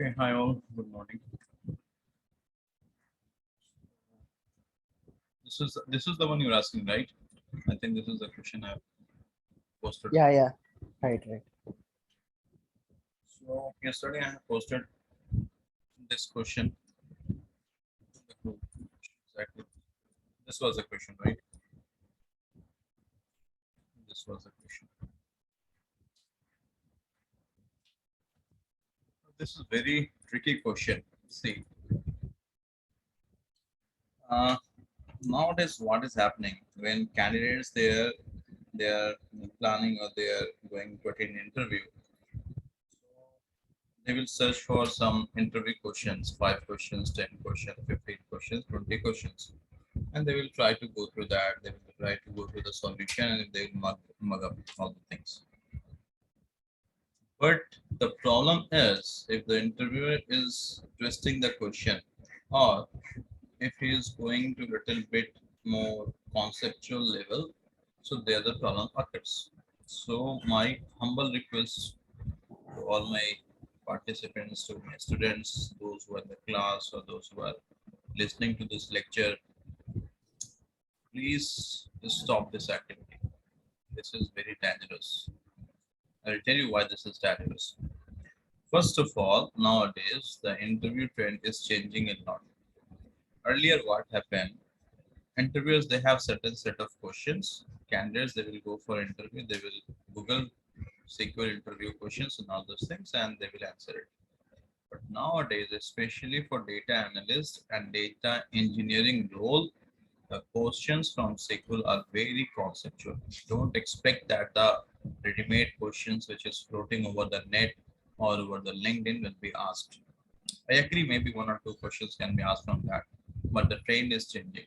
Okay, hi all, good morning. This is the one you're asking, right? I think this is the question I've posted. Yeah, right. So yesterday I have posted this question in the group. Exactly. This was the question, right? This was the question. This is very tricky question. See, uh, nowadays what is happening when candidates they're planning or they're going to attend an interview. They will search for some interview questions, 5 questions, 10 questions, 15 questions, 20 questions, and they will try to go through that. They will try to go through the solution and they will mug up all the things. But the problem is if the interviewer is twisting the question or if he is going to little bit more conceptual level, so there the problem occurs. So my humble request to all my participants, to my students, those who are in the class or those who are listening to this lecture, please stop this activity. This is very dangerous. I'll tell you why this is dangerous. First of all, nowadays the interview trend is changing a lot. Earlier, what happened? Interviewers they have certain set of questions. Candidates they will go for interview. They will Google SQL interview questions and all those things, and they will answer it. But nowadays, especially for data analyst and data engineering role, the questions from SQL are very conceptual. Don't expect that the ready-made questions which is floating over the net or over the LinkedIn will be asked. I agree, maybe 1 or 2 questions can be asked from that, but the trend is changing.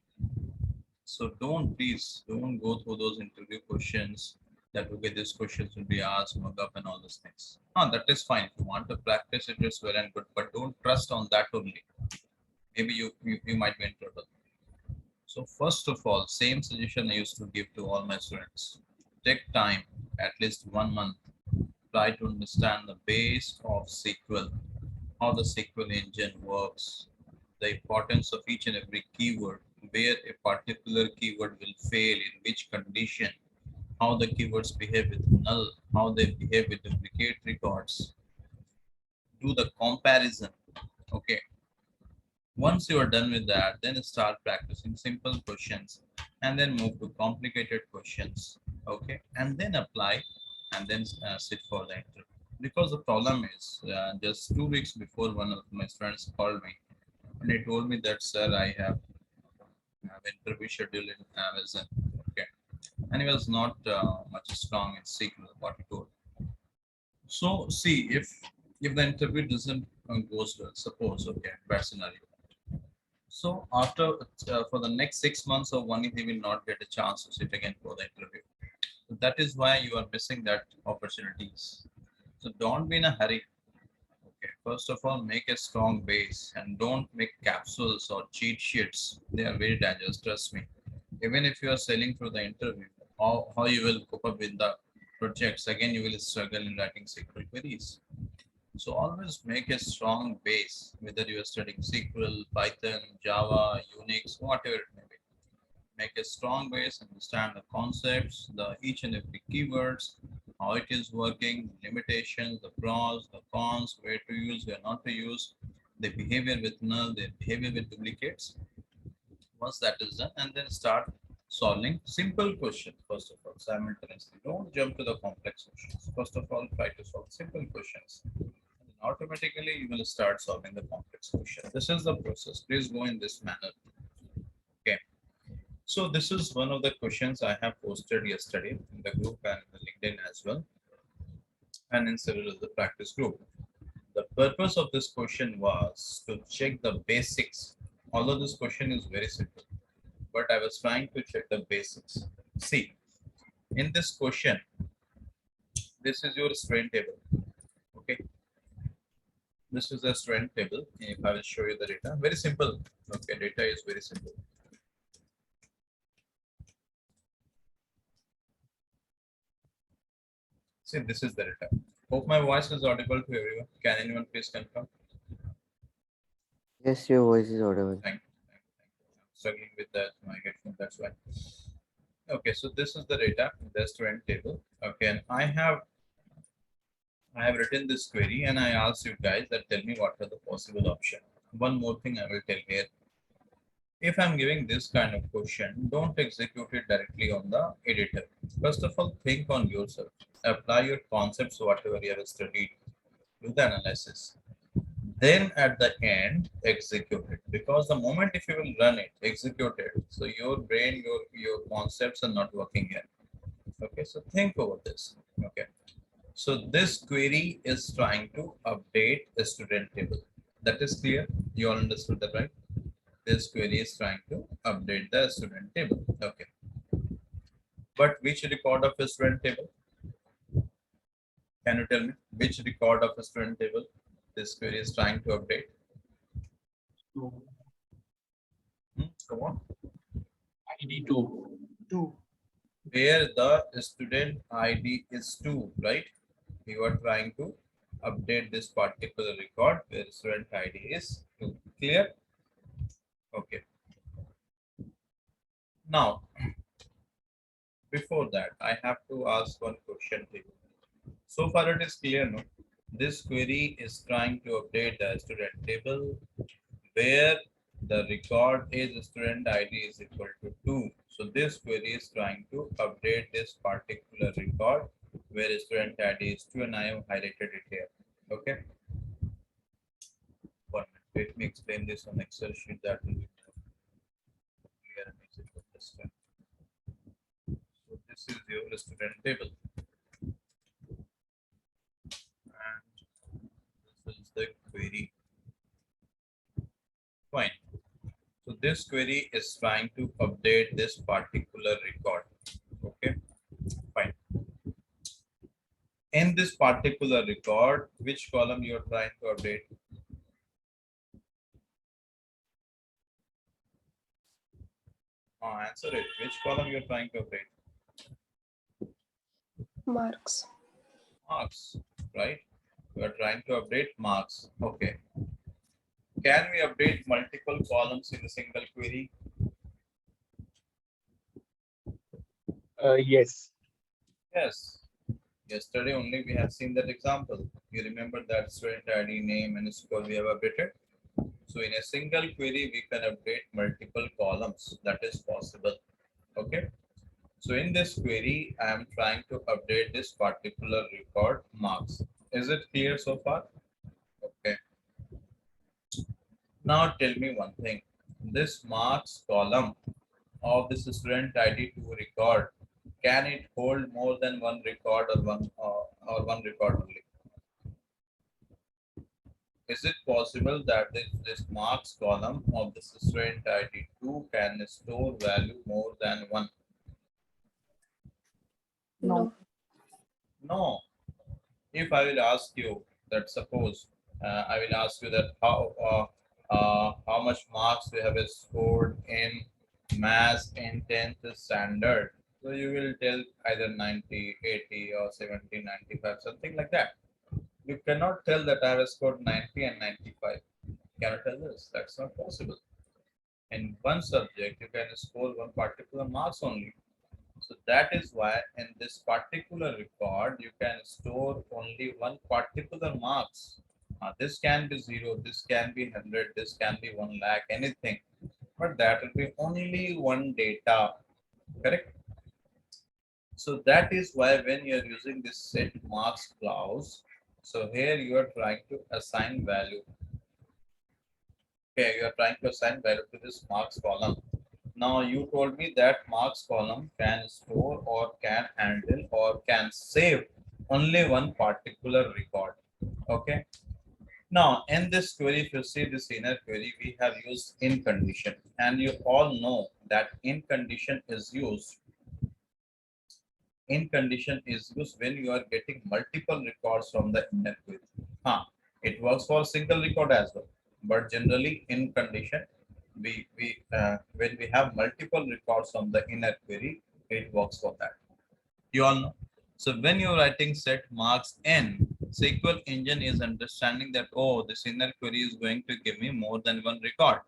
So please don't go through those interview questions that okay, these questions will be asked, mug up and all those things. That is fine. If you want to practice it is well and good, but don't trust on that only. Maybe you might be in trouble. So first of all, same suggestion I used to give to all my students. Take time, at least 1 month, try to understand the base of SQL, how the SQL engine works, the importance of each and every keyword, where a particular keyword will fail, in which condition, how the keywords behave with null, how they behave with duplicate records. Do the comparison. Okay. Once you are done with that, then start practicing simple questions and then move to complicated questions. Okay. And then apply and then sit for the interview. Because the problem is just 2 weeks before one of my friends called me and he told me that, sir, I have interview schedule in Amazon. Okay. And he was not much strong in SQL, what he told. So see if the interview doesn't goes well, suppose okay, bad scenario. So after for the next 6 months or 1 year, he will not get a chance to sit again for the interview. So that is why you are missing that opportunities. So don't be in a hurry. Okay, first of all, make a strong base and don't make capsules or cheat sheets. They are very dangerous. Trust me. Even if you are selling through the interview, how you will cope up with the projects, again, you will struggle in writing SQL queries. So always make a strong base, whether you are studying SQL, Python, Java, Unix, whatever it may be. Make a strong base, understand the concepts, the each and every keywords, how it is working, limitations, the pros, the cons, where to use, where not to use, the behavior with null, the behavior with duplicates. Once that is done, and then start solving simple questions first of all simultaneously. Don't jump to the complex questions. First of all, try to solve simple questions. And then automatically you will start solving the complex questions. This is the process. Please go in this manner. Okay. So this is one of the questions I have posted yesterday in the group and in the LinkedIn as well, and in several of the practice group. The purpose of this question was to check the basics. Although this question is very simple, but I was trying to check the basics. See, in this question, this is your strength table. Okay, this is the strength table. If I will show you the data, very simple. Okay, data is very simple. See, this is the data. Hope my voice is audible to everyone. Can anyone please confirm? Yes, your voice is audible. Thank you. I'm struggling with that my headphone, that's why. Okay, so this is the data, the student table. Okay, and I have written this query and I asked you guys that tell me what are the possible options. One more thing I will tell here. If I'm giving this kind of question, don't execute it directly on the editor. First of all, think on yourself. Apply your concepts, whatever you have studied, do the analysis. Then at the end, execute it. Because the moment if you will run it, execute it, so your brain, your concepts are not working here. Okay, so think over this. Okay. So this query is trying to update the student table. That is clear. You all understood that, right? This query is trying to update the student table. Okay. But which record of a student table? Can you tell me which record of a student table this query is trying to update? Two. Come on. ID 2. 2. Where the student ID is 2, right? You are trying to update this particular record where student ID is 2. Clear? Okay. Now, before that, I have to ask one question to you. So far it is clear, no? This query is trying to update the student table where the record is student ID is equal to 2. So this query is trying to update this particular record where student ID is 2 and I have highlighted it here. Okay. 1 minute. Let me explain this on Excel sheet that will be clear and easy to understand. So this is your student table. And this is the query. Fine. So this query is trying to update this particular record. Okay, fine. In this particular record, which column you are trying to update? Answer it. Which column you are trying to update? Marks. Marks, right? We are trying to update marks. Okay. Can we update multiple columns in a single query? Yes. Yes. Yesterday only we have seen that example. You remember that student ID, name, and score we have updated. So in a single query, we can update multiple columns. That is possible. Okay. So in this query, I am trying to update this particular record marks. Is it clear so far? Okay. Now tell me one thing. This marks column of this student ID to record, can it hold more than one record or one record only? Is it possible that this marks column of the student ID 2 can store value more than one? No. No. If I will ask you that, suppose I will ask you that how much marks we have scored in maths in 10th standard. So you will tell either 90, 80 or 70, 95, something like that. You cannot tell that I have scored 90 and 95. You cannot tell this. That's not possible. In one subject, you can score one particular marks only. So that is why in this particular record, you can store only one particular marks. This can be 0, this can be 100, this can be 1 lakh, anything. But that will be only one data, correct? So that is why when you are using this set marks clause, so here you are trying to assign value. Okay, you are trying to assign value to this marks column. Now you told me that marks column can store or can handle or can save only one particular record. Okay. Now in this query, if you see this inner query, we have used in condition, and you all know that in condition is used. In condition is used when you are getting multiple records from the inner query. It works for single record as well, but generally in condition we when we have multiple records from the inner query, it works for that. You all know. So when you're writing set marks n, SQL engine is understanding that, oh, this inner query is going to give me more than one record.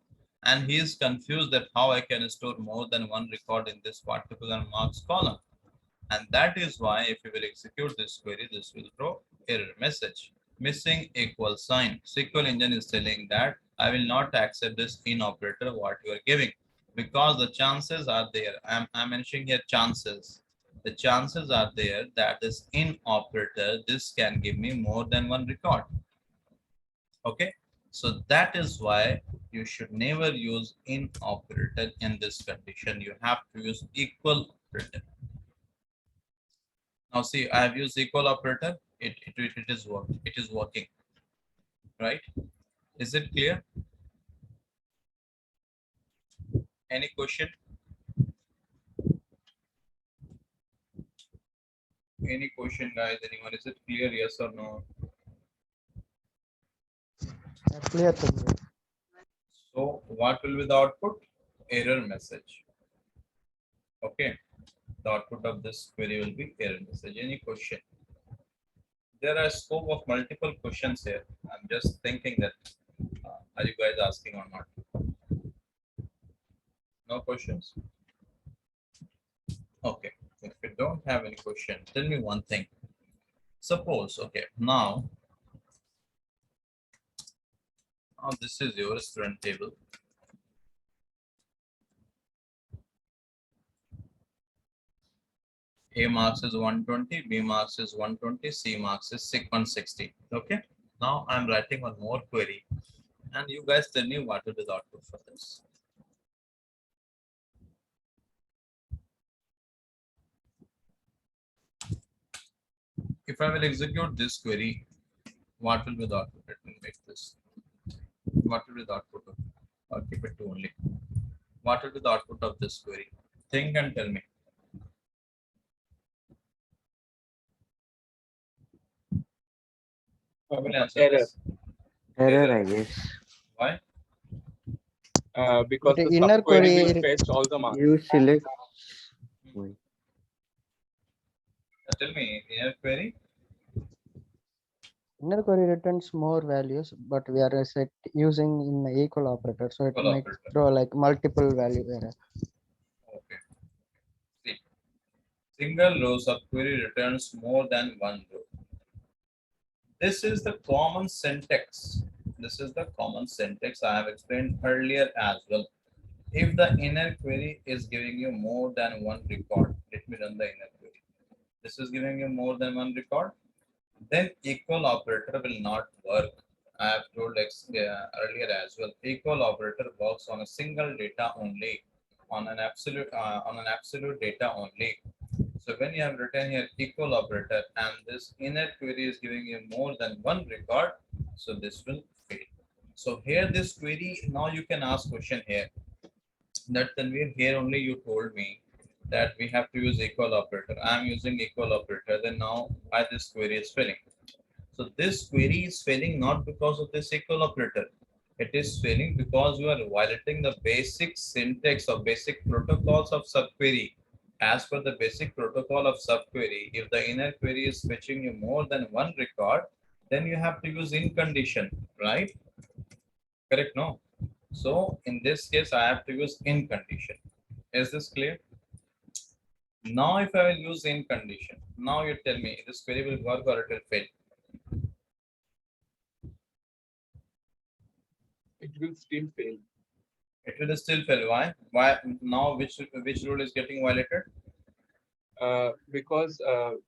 And he is confused that how I can store more than one record in this particular marks column. And that is why if you will execute this query, this will throw error message. Missing equal sign. SQL engine is telling that I will not accept this in operator what you are giving, because the chances are there. I'm mentioning here chances. The chances are there that this in operator, this can give me more than one record. Okay. So that is why you should never use in operator in this condition. You have to use equal operator. Now see, I have used equal operator. It is working. It is working, right? Is it clear? Any question? Any question, guys? Anyone? Is it clear? Yes or no? Clear to me. So what will be the output? Error message. Okay. The output of this query will be error message. Any question? There are scope of multiple questions here. I'm just thinking that are you guys asking or not? No questions? Okay. If you don't have any question, tell me one thing. Suppose, okay, now this is your student table. A marks is 120, B marks is 120, C marks is 160. Okay. Now I'm writing one more query, and you guys tell me what will be the output for this. If I will execute this query, what will be the output? Let me make this. What will be the output of? I'll keep it to only. What will be the output of this query? Think and tell me. Who will answer Error. this? Error, I guess. Why? Because The the inner subquery will query- fetch all the marks. You select. Wait. Tell me, inner query. Inner query returns more values, but we are using in the equal operator, so it Equal might operator. throw like multiple value error. Okay. See, single row subquery returns more than one row. This is the common syntax. This is the common syntax I have explained earlier as well. If the inner query is giving you more than one record, let me run the inner query. This is giving you more than one record, then equal operator will not work. I have told earlier as well. Equal operator works on a single data only, on an absolute data only. So when you have written here equal operator and this inner query is giving you more than one record, so this will fail. So here this query, now you can ask question here. That Tanvir, here only you told me that we have to use equal operator. I am using equal operator. Then now why this query is failing? So this query is failing not because of this equal operator. It is failing because you are violating the basic syntax or basic protocols of subquery. As per the basic protocol of subquery, if the inner query is fetching you more than one record, then you have to use in condition, right? Correct, no? So in this case, I have to use in condition. Is this clear? Now, if I will use in condition, now you tell me this query will work or it will fail. It will still fail. It will still fail. Why? Why now? Which rule is getting violated? Because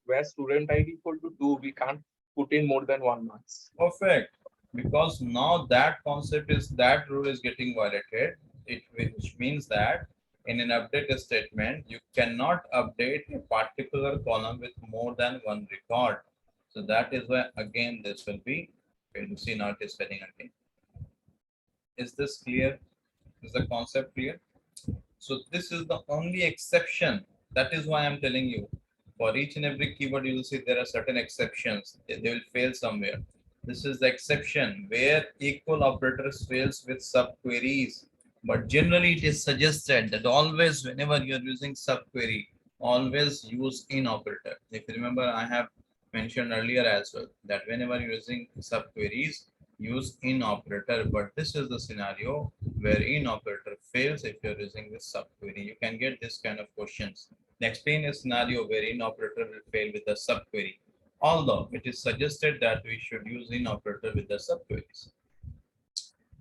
where student ID equal to 2, we can't put in more than 1 marks. Perfect. Because now that concept is that rule is getting violated. Which means that in an update statement, you cannot update a particular column with more than one record. So that is why again this will be failed. See, now it is failing again. Is this clear? Is the concept clear? So this is the only exception. That is why I'm telling you, for each and every keyword, you will see there are certain exceptions. They will fail somewhere. This is the exception where equal operators fails with subqueries. But generally, it is suggested that always, whenever you are using subquery, always use in operator. If you remember, I have mentioned earlier as well, that whenever you're using subqueries, use in operator, but this is the scenario where in operator fails if you're using this subquery. You can get this kind of questions. Explain a scenario where in operator will fail with the subquery, although it is suggested that we should use in operator with the subqueries.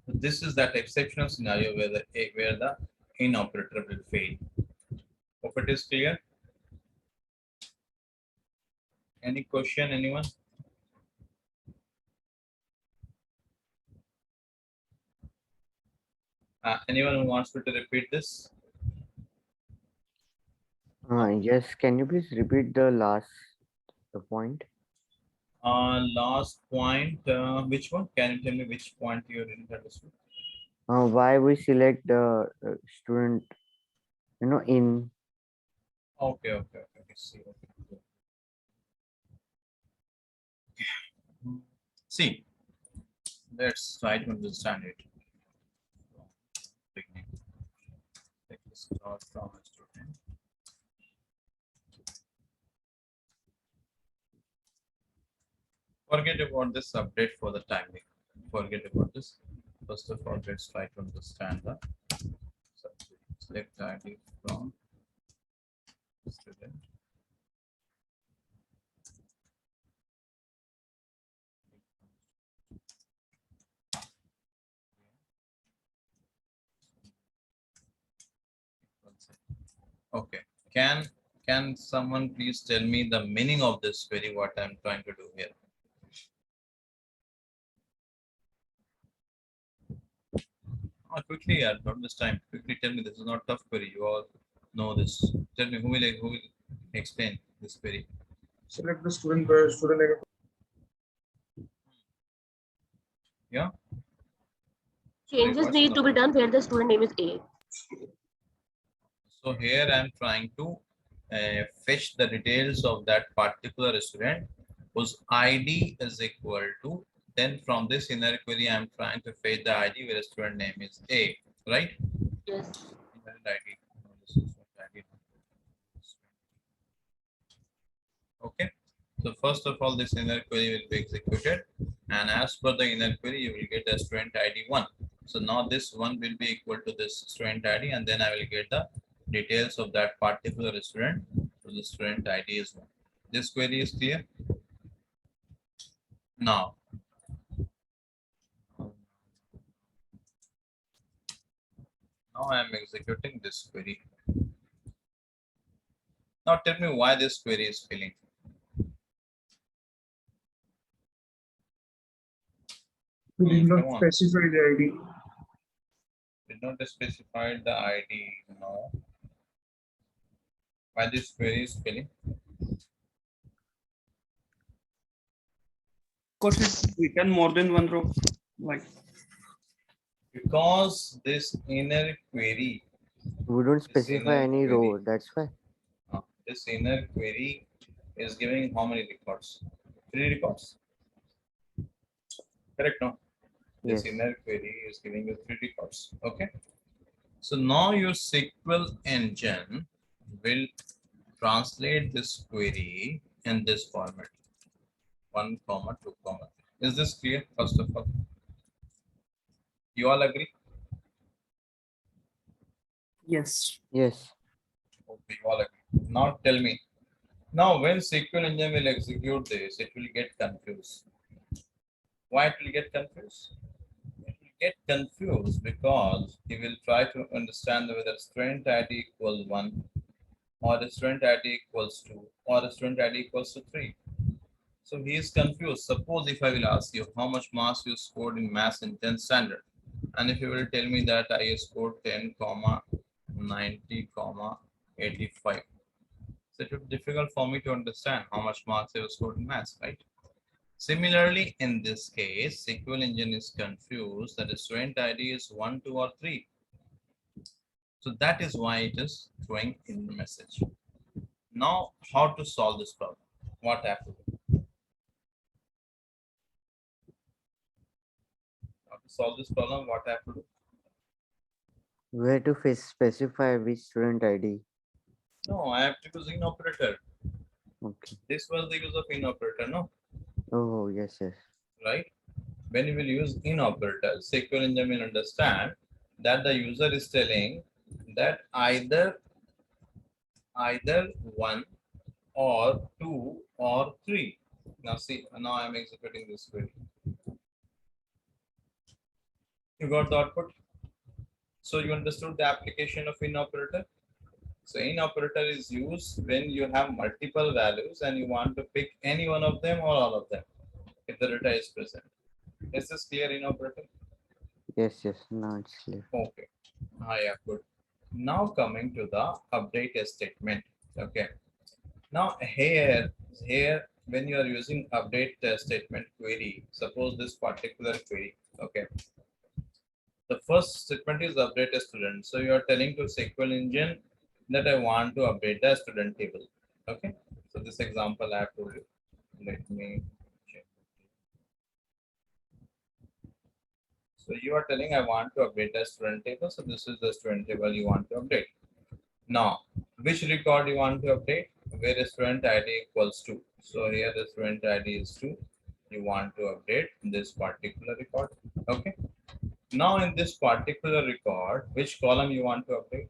This is that exceptional scenario where the in operator will fail. Hope it is clear. Any question, anyone? Anyone who wants me to repeat this? Yes, can you please repeat the last point? Last point, which one? Can you tell me which point you didn't understand? Why we select the student, in. Okay. See. See, let's try to understand it. Beginning. Take this start from a student. Forget about this update for the timing. Forget about this. First of all, let's try to understand the subject. Select ID from student. Okay. Can someone please tell me the meaning of this query? What I'm trying to do here? Quickly, not this time. Quickly tell me. This is not tough query. You all know this. Tell me who will explain this query. Select the student where student name. Yeah. Changes What's need to be done where the student name is A. So here I'm trying to fetch the details of that particular student whose ID is equal to. Then from this inner query, I'm trying to fetch the ID where the student name is A, right? Yes. Invalid ID. No, this is not ID. Okay. So first of all, this inner query will be executed, and as per the inner query, you will get the student ID 1. So now this one will be equal to this student ID, and then I will get the details of that particular student. So the student ID is 1. This query is clear. Now, I am executing this query. Now tell me why this query is failing. We did not Come on. specify the ID. Did not specify the ID. No. Why this query is failing? Because it's written more than one row. Like Because this inner query, We don't specify inner any query. row. That's why. This inner query is giving how many records? 3 records. Correct, no? This Yes. inner query is giving you 3 records. Okay. So now your SQL engine will translate this query in this format. 1, 2, 3. Is this clear? First of all, you all agree? yes. Yes. Okay, you all agree. Now tell me. Now when SQL engine will execute this, it will get confused. Why it will get confused? It will get confused because he will try to understand whether student ID equals 1 or the student ID equals 2 or the student ID equals to 3. So he is confused. Suppose if I will ask you how much marks you scored in maths in 10th standard, and if you will tell me that I scored 10, 90, 85. So it would be difficult for me to understand how much marks I scored in maths, right? Similarly, in this case, SQL engine is confused that the student ID is 1, 2, or 3. So that is why it is throwing in the message. Now, how to solve this problem? What I have to do? How to solve this problem? What I have to do? Where to specify which student ID? No, I have to use in operator. Okay. This was the use of in operator, no? Oh, yes, yes. Right? When you will use in operator, SQL engine will understand that the user is telling that either one or two or three. Now see, now I'm executing this query. You got the output? So you understood the application of in operator? So in operator is used when you have multiple values and you want to pick any one of them or all of them if the data is present. Is this clear in operator? Yes, yes. Now it's clear. Okay. Yeah, good. Now coming to the update statement. Okay. Now here when you are using update statement query, suppose this particular query. Okay. The first statement is update a student. So you are telling to SQL engine that I want to update the student table. Okay. So this example I have told you. Let me check. So you are telling I want to update the student table. So this is the student table you want to update. Now, which record you want to update? Where is student ID equals to. So here the student ID is 2. You want to update this particular record. Okay. Now in this particular record, which column you want to update?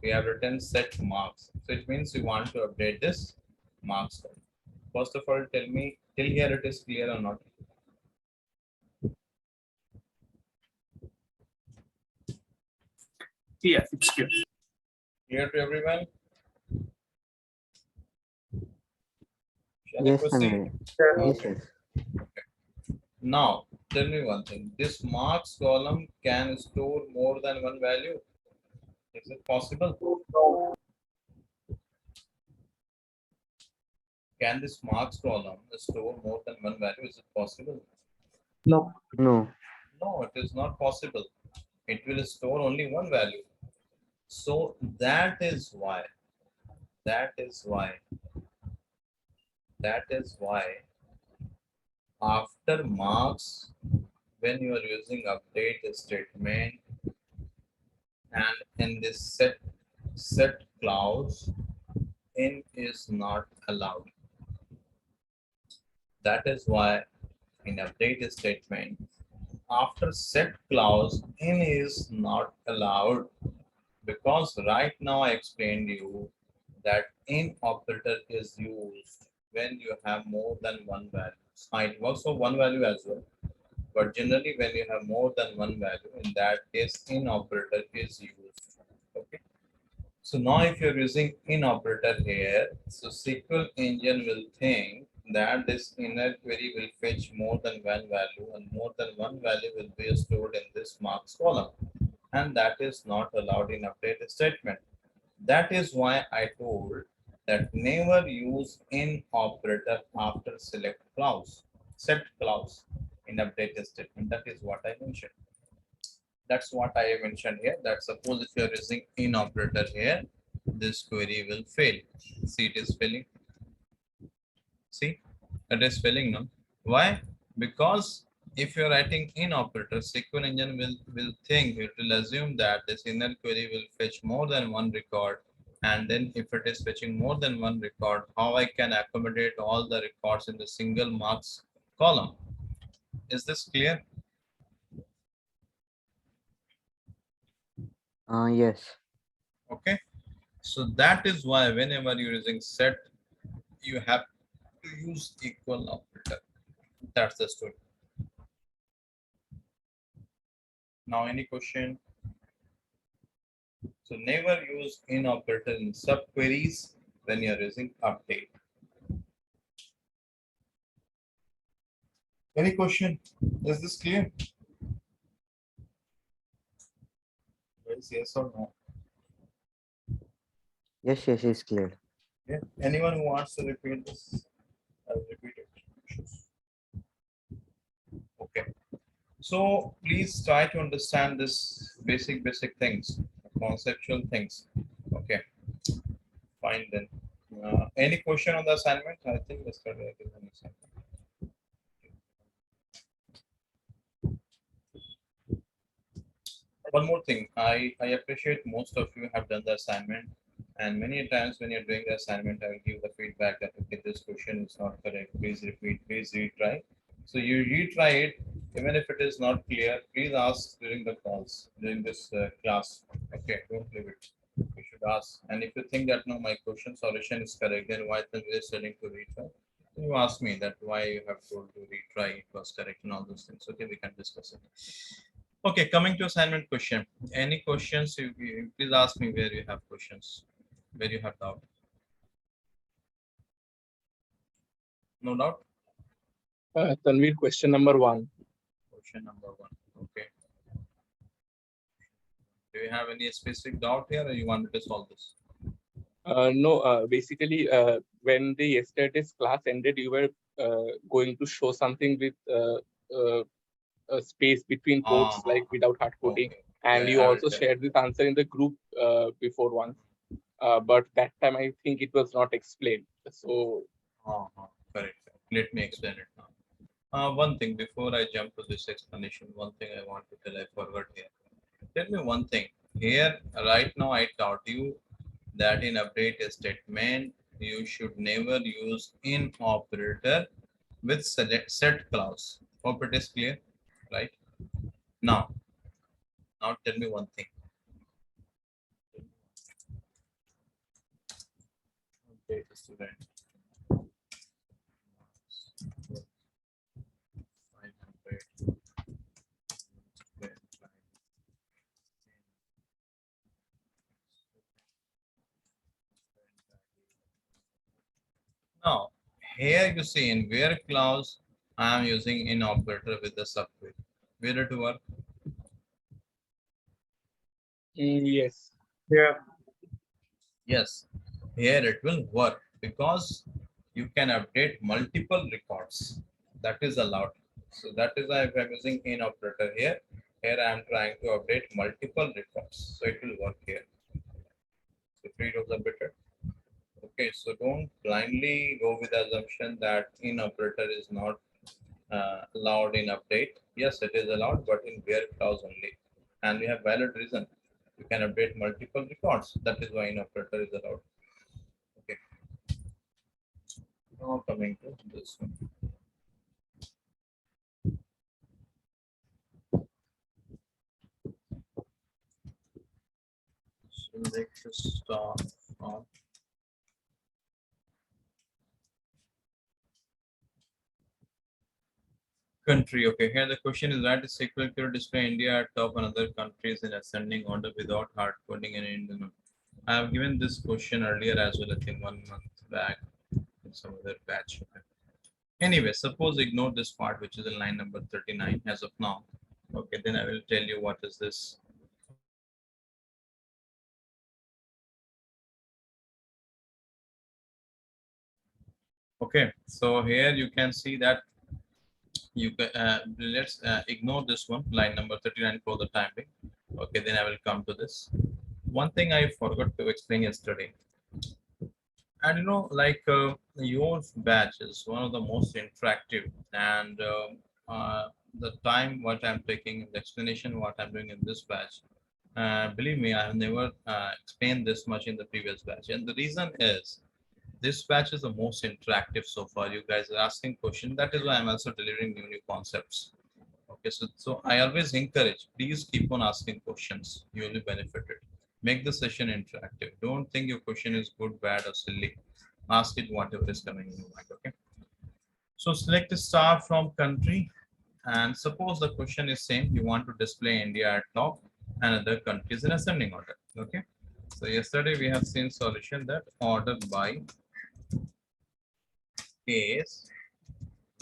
We have written set marks. So it means you want to update this marks column. First of all, tell me till here it is clear or not? Yeah, it's clear. Clear to everyone? Shall I Yes, proceed? Sanjay. Yes, Okay. yes. Now, tell me one thing. This marks column can store more than one value. Is it possible? Can this marks column store more than one value? Is it possible? No. No. No, it is not possible. It will store only one value. So that is why, that is why, that is why after marks, when you are using update statement and in this set clause, in is not allowed. That is why in update statement, after set clause, in is not allowed, because right now I explained you that in operator is used when you have more than one value. It works for one value as well, but generally when you have more than one value, in that case in operator is used. Okay. So now if you're using in operator here, so SQL engine will think that this inner query will fetch more than one value and more than one value will be stored in this marks column. And that is not allowed in update statement. That is why I told that never use in operator after select clause, set clause in update statement. That is what I mentioned. That's what I mentioned here, that suppose if you are using in operator here, this query will fail. See, it is failing. See, it is failing now. Why? Because if you're writing in operator, SQL engine will think, it will assume that this inner query will fetch more than one record. And then if it is fetching more than one record, how I can accommodate all the records in the single marks column? Is this clear? Yes. Okay. So that is why whenever you're using set, you have to use equal operator. That's the story. Now, any question? So never use in operator in subqueries when you're using update. Any question? Is this clear? Yes or no? Yes, yes, it's clear. Yeah. Anyone who wants to repeat this, I'll repeat it. Okay. So please try to understand this basic things, conceptual things. Okay. Fine then. Any question on the assignment? I think yesterday I did an assignment. One more thing, I appreciate most of you have done the assignment And many times when you're doing the assignment, I will give the feedback that okay, this question is not correct. Please repeat, please retry. So you retry it, even if it is not clear. Please ask during the calls, during this class. Okay, don't leave it. You should ask. And if you think that no, my question solution is correct, then why then we're studying to retry? So you ask me that why you have told to retry it was correct and all those things. Okay, we can discuss it. Okay, coming to assignment question. Any questions? You please ask me where you have questions, where you have doubt. No doubt. Tanvir, question number 1. Question number 1. Okay. Do you have any specific doubt here, or you want me to solve this? No, basically, when the yesterday's class ended, you were going to show something with a space between quotes, Ah, like without hard coding. okay. And Yeah, you I will also tell. shared this answer in the group before once. But that time, I think it was not explained. So, Correct. Let me explain it now. One thing before I jump to this explanation, one thing I want to tell I forgot here. Tell me one thing. Here, right now, I taught you that in update statement, you should never use in operator with set clause. Hope it is clear, right? Now, tell me one thing. Okay, student. 500. Now, here you see in where clause, I am using in operator with the subquery. Will it work? yes. Yeah. Yes, here it will work because you can update multiple records. That is allowed. So that is why if I'm using in operator here, I am trying to update multiple records. So it will work here. So three rows are better. Okay, so don't blindly go with the assumption that in operator is not allowed in update. Yes, it is allowed, but in where clause only. And we have valid reason. You can update multiple records. That is why in operator is allowed. Okay. Now coming to this one. Select star on country. Okay, here the question is that is SQL query display India at top and other countries in ascending order without hard coding and Indian. I have given this question earlier as well, I think 1 month back in some other batch. Okay. Anyway, suppose ignore this part which is in line number 39 as of now. Okay, then I will tell you what is this. Okay, so here you can see that you can let's ignore this one, line number 39 for the time being. Okay, then I will come to this. One thing I forgot to explain yesterday, and like your batch is one of the most interactive, and the time what I'm taking, the explanation what I'm doing in this batch, believe me, I have never explained this much in the previous batch, and the reason is this batch is the most interactive so far. You guys are asking questions. That is why I'm also delivering new concepts. Okay, so I always encourage, please keep on asking questions. You will be benefited. Make the session interactive. Don't think your question is good, bad, or silly. Ask it whatever is coming in your mind. Okay. So select a star from country, and suppose the question is same. You want to display India at top and other countries in ascending order. Okay. So yesterday we have seen solution that order by case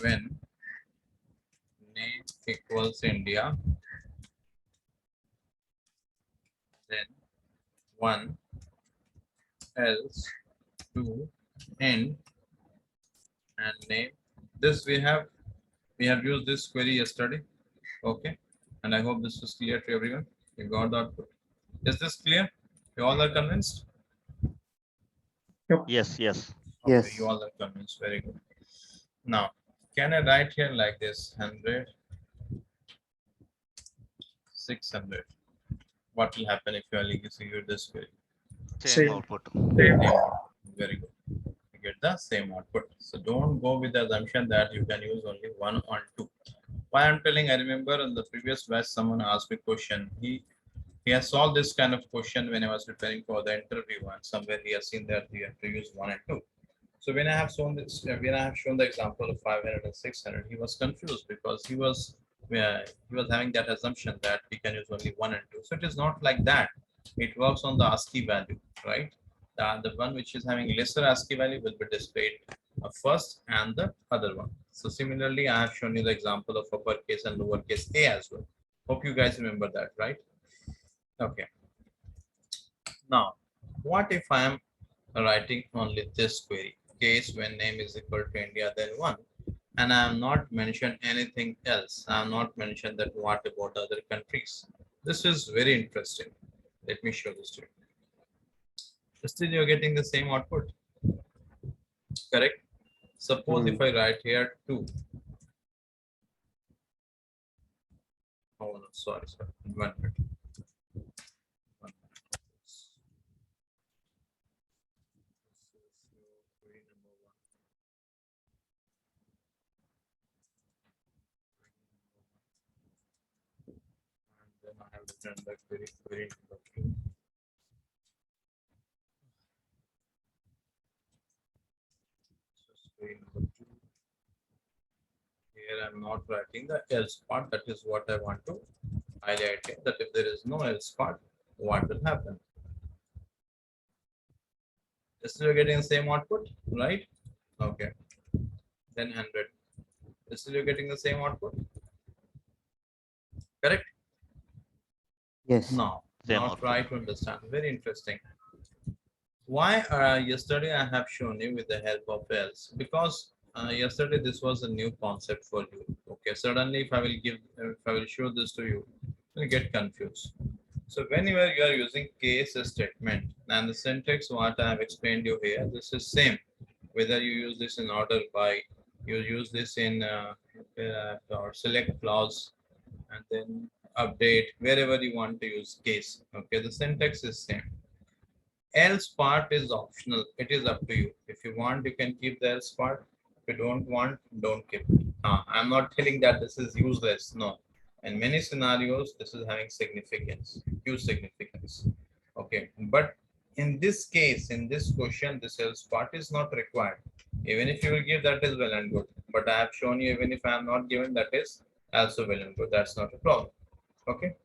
when name equals India, then one else two end and name. This we have used this query yesterday. Okay, and I hope this was clear to everyone. You got the output. Is this clear? You all are convinced? Yes, yes. Okay, Yes. you all are convinced. Very good. Now, can I write here like this? 100, 600. What will happen if you are execute this query? Same. output. Same. Very good. You get the same output. So don't go with the assumption that you can use only one or two. Why I'm telling, I remember in the previous batch, someone asked me a question. He has solved this kind of question when I was preparing for the interview, and somewhere he has seen that we have to use one and two. So when I have shown this, when I have shown the example of 500 and 600, he was confused because he was having that assumption that we can use only one and two. So it is not like that. It works on the ASCII value, right? The one which is having lesser ASCII value will be displayed first, and the other one. So similarly, I have shown you the example of uppercase and lowercase a as well. Hope you guys remember that, right? Okay. Now, what if I am writing only this query? Case when name is equal to India, then one, and I have not mentioned anything else. I have not mentioned that what about other countries. This is very interesting. Let me show this to you. Still, you're getting the same output, correct? Suppose if I write here two. Oh no, sorry. 1 minute. 1 minute. This is your query number one. And then I have written the query number two. This is query number two. Here I'm not writing the else part. That is what I want to highlight here, that if there is no else part, what will happen? Still you're getting the same output, right? Okay. Then 100. Still you're getting the same output, correct? Yes. No, Same not output. try to understand. Very interesting. Why yesterday I have shown you with the help of else, because yesterday this was a new concept for you. Okay, suddenly if I will show this to you, you'll get confused. So whenever you are using case statement, and the syntax what I have explained you here, this is same. Whether you use this in order by, you use this in or select clause, and then update, wherever you want to use case. Okay, the syntax is same. Else part is optional. It is up to you. If you want, you can keep the else part. If you don't want, don't keep it. I'm not telling that this is useless. No. In many scenarios, this is having significance, huge significance. Okay. But in this case, in this question, this else part is not required. Even if you will give, that is well and good. But I have shown you, even if I am not given, that is also well and good. That's not a problem. Okay.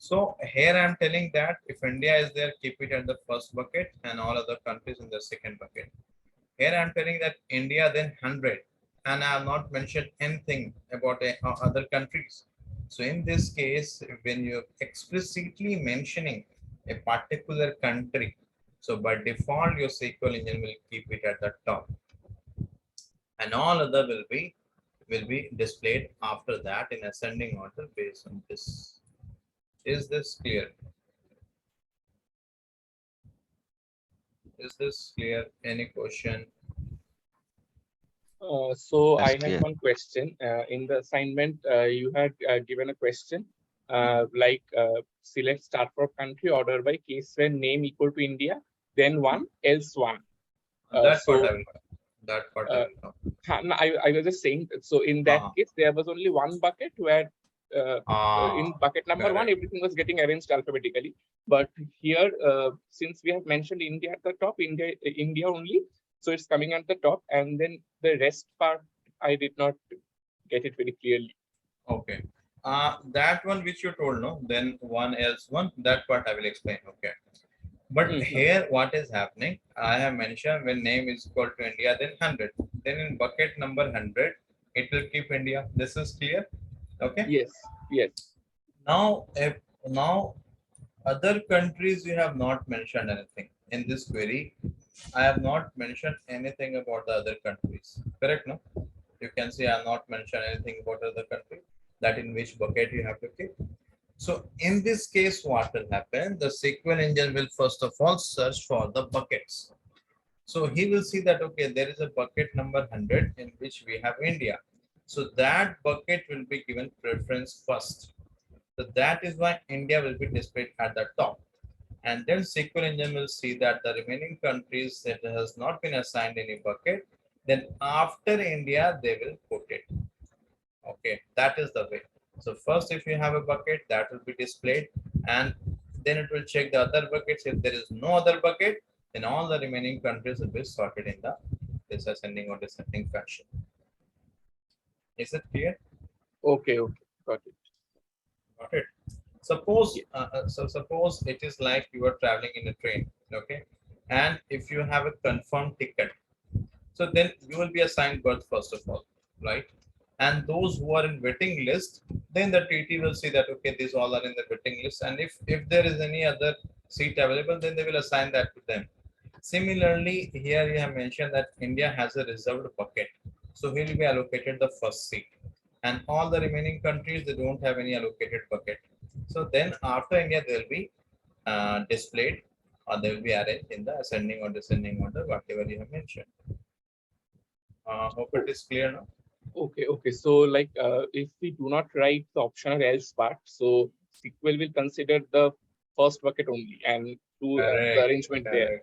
So here I'm telling that if India is there, keep it at the first bucket and all other countries in the second bucket. Here I'm telling that India then 100, and I have not mentioned anything about other countries. So in this case, when you're explicitly mentioning a particular country, so by default your SQL engine will keep it at the top, and all other will be displayed after that in ascending order based on this. Is this clear? Is this clear? Any question? So That's I have clear. one question. In the assignment, you had given a question like select start for country order by case when name equal to India, then one, else one. That part So I will know. That part I will know. I was just saying, so in that case, there was only one bucket where in bucket number one, everything was getting arranged alphabetically. But here, since we have mentioned India at the top, India only, so it's coming at the top, and then the rest part, I did not get it very clearly. Okay. That one which you told, no, then one else one, that part I will explain. Okay. But here what is happening, I have mentioned when name is equal to India, then 100. Then in bucket number 100, it will keep India. This is clear. Okay. Yes. Yes. Now other countries you have not mentioned anything in this query. I have not mentioned anything about the other countries. Correct, no? You can see I have not mentioned anything about other country, that in which bucket you have to keep. So in this case, what will happen? The SQL engine will first of all search for the buckets. So he will see that, okay, there is a bucket number 100 in which we have India. So that bucket will be given preference first. So that is why India will be displayed at the top. And then SQL engine will see that the remaining countries that has not been assigned any bucket, then after India they will put it. Okay, that is the way. So first, if you have a bucket, that will be displayed, and then it will check the other buckets. If there is no other bucket, then all the remaining countries will be sorted in the this ascending or descending fashion. Is it clear? Okay, okay, got it. Got it. Suppose suppose it is like you are traveling in a train, okay, and if you have a confirmed ticket, so then you will be assigned berth first of all, right? And those who are in waiting list, then the TT will see that okay, these all are in the waiting list, and if there is any other seat available, then they will assign that to them. Similarly, here you have mentioned that India has a reserved bucket, so he will be allocated the first seat, and all the remaining countries, they don't have any allocated bucket. So then after India, they will be displayed, or they will be arranged in the ascending or descending order, whatever you have mentioned. Hope it is clear now. Okay, okay. So like if we do not write the option or else part, so SQL will consider the first bucket only and do the arrangement there.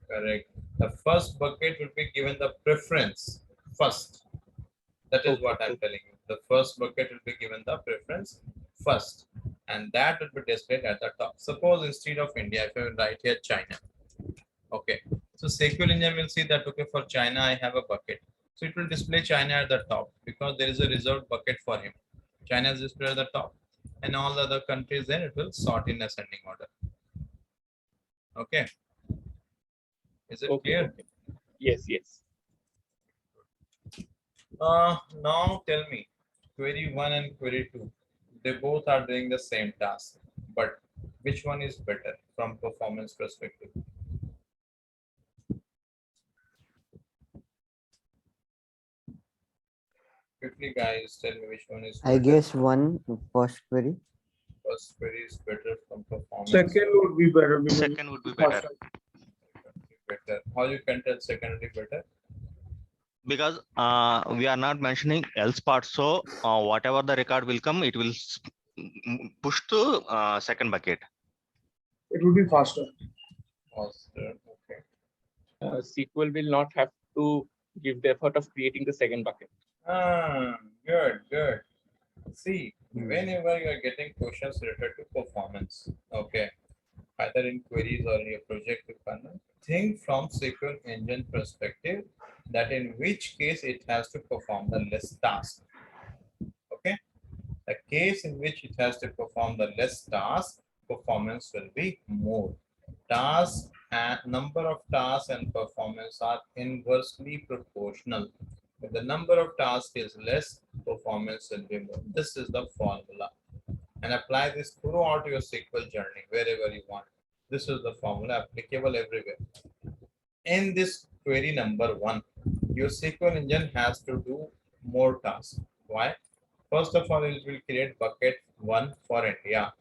Correct. The first bucket will be given the preference first. That is Okay, what I'm okay. telling you. The first bucket will be given the preference first, and that will be displayed at the top. Suppose instead of India, if I will write here China, okay. So SQL engine will see that okay, for China I have a bucket, so it will display China at the top because there is a reserved bucket for him. China is displayed at the top, and all the other countries then it will sort in ascending order. Okay. Is it Okay, clear? okay. Yes, yes. Now tell me, query 1 and query 2, they both are doing the same task, but which one is better from performance perspective? Quickly, guys, tell me which one is better. I guess one first query. First query is better from performance. Second would be better. because Second would be better better. How you can tell second would be better? because we are not mentioning else part. So whatever the record will come, it will push to second bucket. It would be faster. Faster. Okay. SQL will not have to give the effort of creating the second bucket. Good, good. See, whenever you are getting questions related to performance, okay, either in queries or in your project requirement, think from SQL engine perspective that in which case it has to perform the less task. Okay, the case in which it has to perform the less task, performance will be more. Task and number of tasks and performance are inversely proportional. If the number of tasks is less, performance will be more. This is the formula. And apply this throughout your SQL journey, wherever you want. This is the formula applicable everywhere. In this query number 1, your SQL engine has to do more tasks. Why? First of all, it will create bucket 1 for India.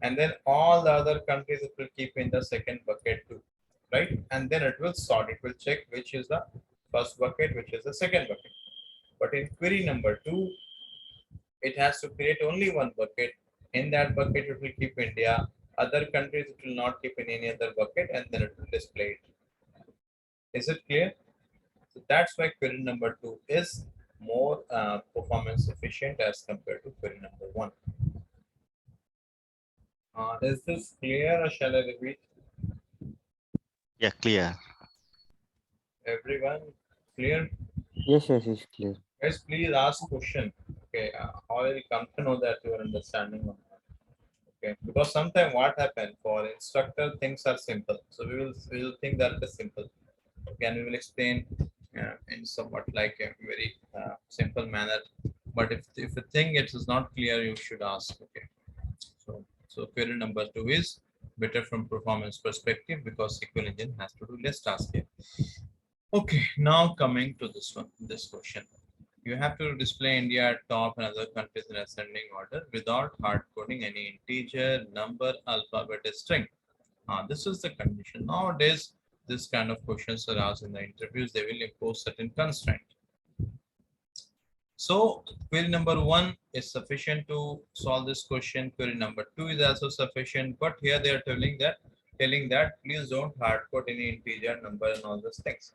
And then all the other countries it will keep in the second bucket too. Right? And then it will sort. It will check which is the first bucket, which is the second bucket. But in query number 2, it has to create only one bucket. In that bucket, it will keep India. Other countries, it will not keep in any other bucket, and then it will display it. Is it clear? So that's why query number 2 is more performance efficient as compared to query number 1. Is this clear or shall I repeat? Yeah, clear. Everyone clear? Yes, yes, it's clear. Guys, please ask question. Okay, how will you come to know that you are understanding or not? Okay, because sometimes what happens for instructor, things are simple, so we will think that it is simple. Okay, and we will explain in somewhat like a very simple manner. But if you think it is not clear, you should ask. Okay, so query number 2 is better from performance perspective because SQL engine has to do less tasks here. Okay, now coming to this one, this question. You have to display India at top and other countries in ascending order without hard coding any integer, number, alphabet, string. This is the condition. Nowadays, this kind of questions are asked in the interviews. They will impose certain constraint. So query number 1 is sufficient to solve this question. Query number 2 is also sufficient, but here they are telling that telling that please don't hard code any integer, number, and all those things.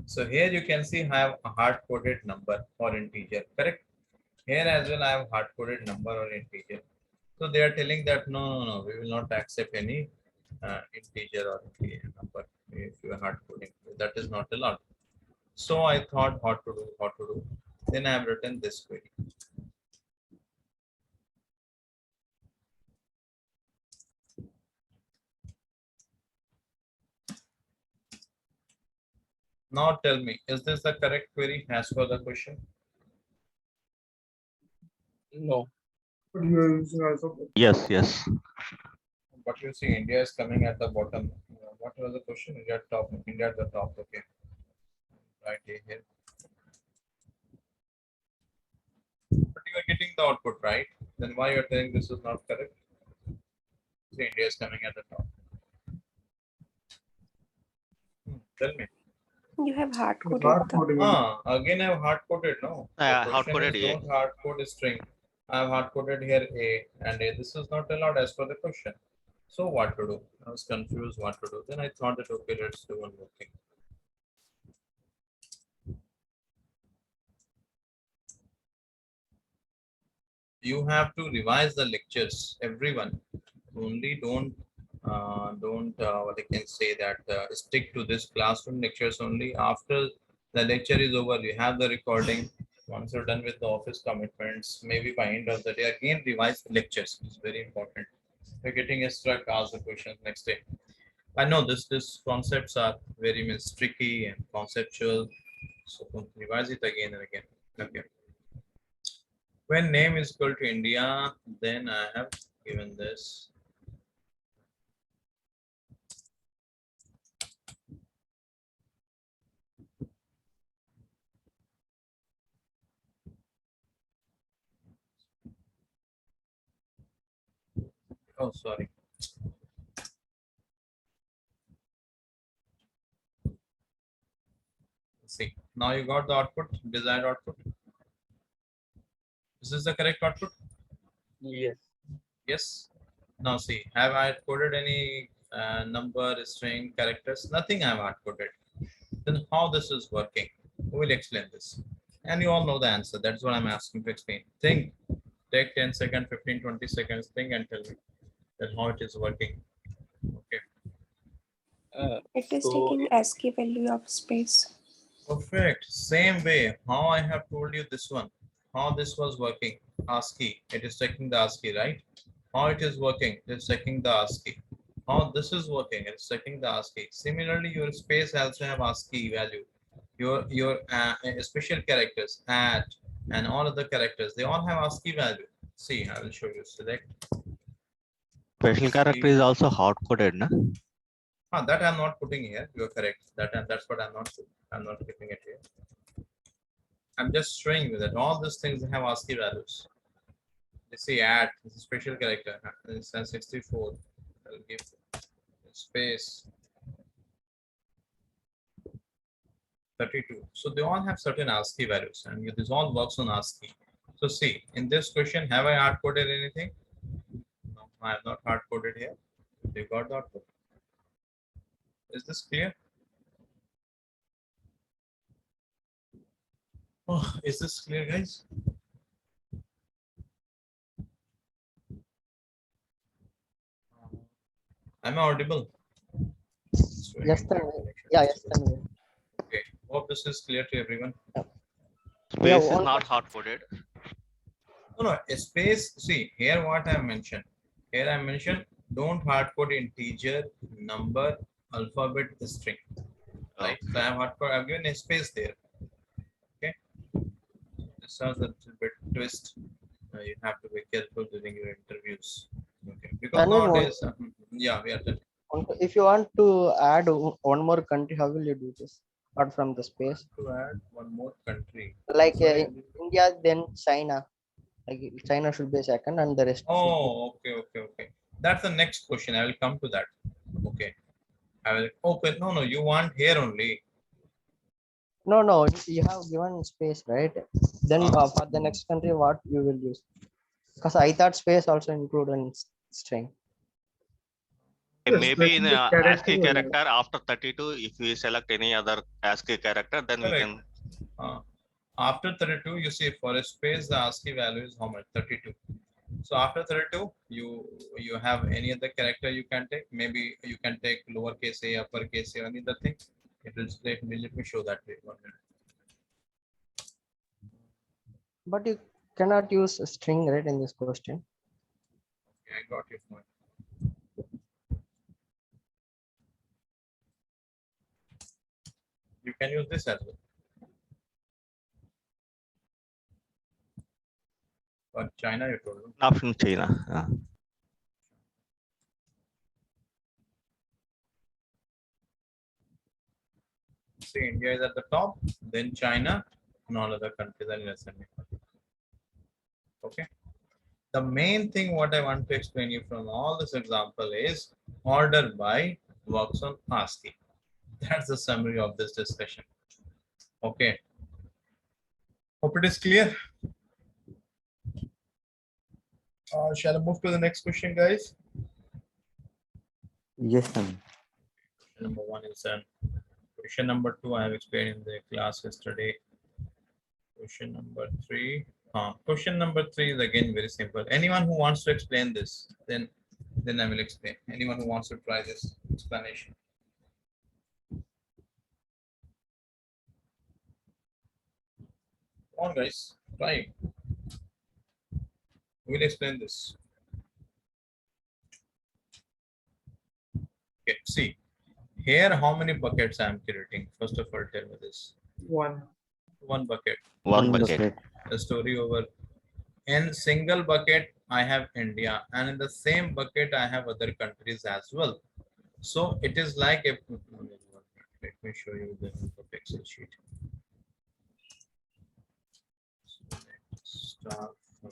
So here you can see I have a hard coded number or integer, correct? Here as well I have hard coded number or integer. So they are telling that no, we will not accept any integer or integer number if you are hard coding. That is not allowed. So I thought what to do. Then I have written this query. Now tell me, is this the correct query as per the question? No. But you are using alphabet. Yes. But you see, India is coming at the bottom. What was the question? India top. India at the top. Okay. Right here. But you are getting the output right. Then why you are telling this is not correct? See, India is coming at the top. Tell me. You have hard coded Hard the coding. Again I have hard coded. No. The Hard question coded is A. don't hard code a string. I have hard coded here A and A. This is not allowed as per the question. So what to do? I was confused what to do. Then I thought that okay, let's do one more thing. You have to revise the lectures, everyone. Only don't what I can say that stick to this classroom lectures only. After the lecture is over, you have the recording. Once you're done with the office commitments, maybe by end of the day, again revise the lectures. It's very important. You're getting struck, ask the questions next day. I know this concepts are very tricky and conceptual. So revise it again and again. Okay. When name is equal to India, then I have given this. Oh, sorry. See, now you got the output, desired output. Is this the correct output? Yes. Yes. Now see, have I coded any number, string, characters? Nothing I have hard coded. Then how this is working? Who will explain this? And you all know the answer. That's what I'm asking to explain. Think, take 10 seconds, 15, 20 seconds, think and tell me that how it is working. Okay. It is So taking ASCII value of space. Perfect. Same way. How I have told you this one. How this was working. ASCII. It is taking the ASCII, right? How it is working. It's taking the ASCII. How this is working. It's taking the ASCII. Similarly, your space also have ASCII value. Your special characters, at, and all other characters, they all have ASCII value. See, I will show you. Select. Special character is also hard coded, na? That I'm not putting here. You're correct. That's what I'm not keeping it here. I'm just showing you that all these things have ASCII values. Let's see, add this is special character. This is 64. I'll give space 32. So they all have certain ASCII values, and this all works on ASCII. So see, in this question, have I hard coded anything? No, I have not hard coded here. You got the output. Is this clear? Oh, is this clear, guys? Am I audible? Yes, yes, Okay. Hope this is clear to everyone. Space is one not hard coded. No, a space. See, here what I mentioned. Here I mentioned don't hard code integer, number, alphabet, string. Right. So I have hard code. I've given a space there. Okay. This has a little bit twist. You have to be careful during your interviews. Okay. Because And then nowadays, yeah, we are. if you want to add one more country, how will you do this? Apart from the space, To add one more country. like Sorry. India, then China. Like China should be second, and the rest. Oh, okay. That's the next question. I will come to that. Okay. I will. Okay. No. You want here only. No. You have given space, right? Then for the next country, what you will use? Because I thought space also include in string. Yes, maybe like in the character ASCII will character after 32, if we select any other ASCII character, then we Correct. can. After 32, you see for a space, the ASCII value is how much? 32. So after 32, you have any other character you can take. Maybe you can take lowercase a, uppercase a, any other thing. It will let me show that way. 1 minute. But you cannot use a string, right, in this question. Okay, I got your point. You can use this as well. But China, you told me. Option China. See, India is at the top, then China, and all other countries are in ascending order. Okay. The main thing what I want to explain you from all this example is order by works on ASCII. That's the summary of this discussion. Okay. Hope it is clear. Shall I move to the next question, guys? Yes, sir. Number 1 is done. Question number 2 I have explained in the class yesterday. Question number 3. Question number 3 is again very simple. Anyone who wants to explain this, then I will explain. Anyone who wants to try this explanation. Come on, guys, try. We'll explain this. Okay, see. Here, how many buckets I am creating? First of all, tell me this. one. One bucket. One bucket. The story over. In single bucket, I have India, and in the same bucket, I have other countries as well. So it is like a. Let me show you the Excel sheet. So let's start from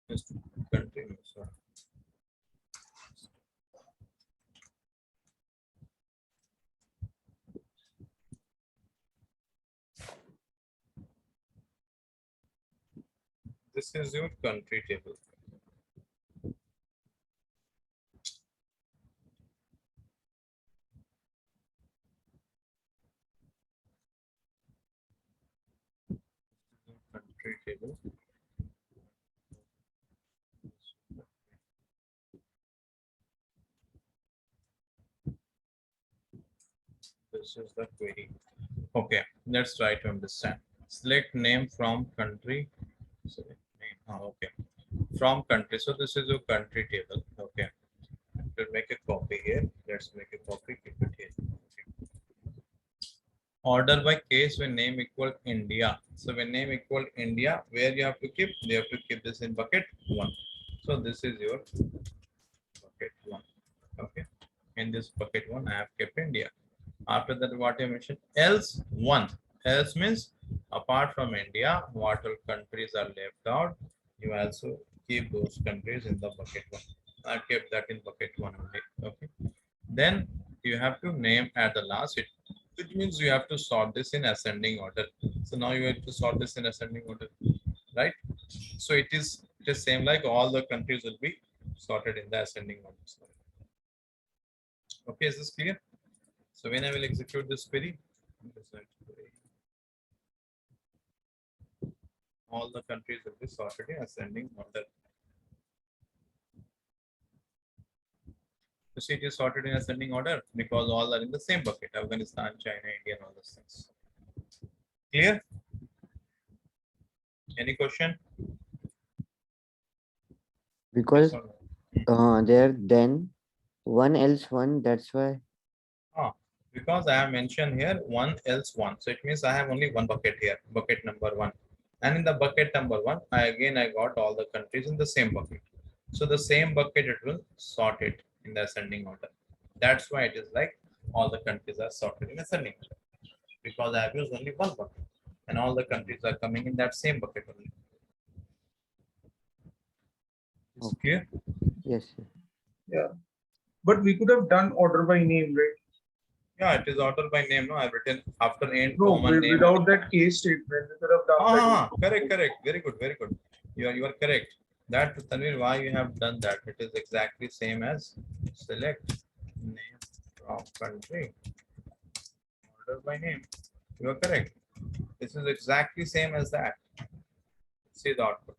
just country. Sorry. This is your country table. Country table. This is the query. Okay, let's try to understand. Select name from country. Select name. Okay. From country. So this is your country table. Okay. We'll make a copy here. Let's make a copy. Keep it here. Okay. Order by case when name equal India. So when name equal India, where you have to keep? You have to keep this in bucket 1. So this is your bucket 1. Okay. In this bucket 1, I have kept India. After that, what I mentioned, else 1. Else means apart from India, what all countries are left out, you also keep those countries in the bucket 1. I kept that in bucket 1 only. Okay. Then you have to name at the last. It means you have to sort this in ascending order. So now you have to sort this in ascending order, right? So it is same like all the countries will be sorted in the ascending order. Okay, is this clear? So when I will execute this query, all the countries will be sorted in ascending order. You see, it is sorted in ascending order because all are in the same bucket: Afghanistan, China, India, and all those things. Clear? Any question? Because Yes or no? there then one else one, that's why. Because I have mentioned here 1 else 1. So it means I have only one bucket here, bucket number 1. And in the bucket number 1, I got all the countries in the same bucket. So the same bucket, it will sort it in the ascending order. That's why it is like all the countries are sorted in ascending order. Because I have used only one bucket. And all the countries are coming in that same bucket only. Is it clear? Yes, sir. Yeah. But we could have done order by name, right? Yeah, it is order by name. No, I've written after int No, common name. without that case statement, we could have done that. Correct. Very good. You are correct. That Tanvir, why you have done that? It is exactly same as select name from country. Order by name. You are correct. This is exactly same as that. See the output.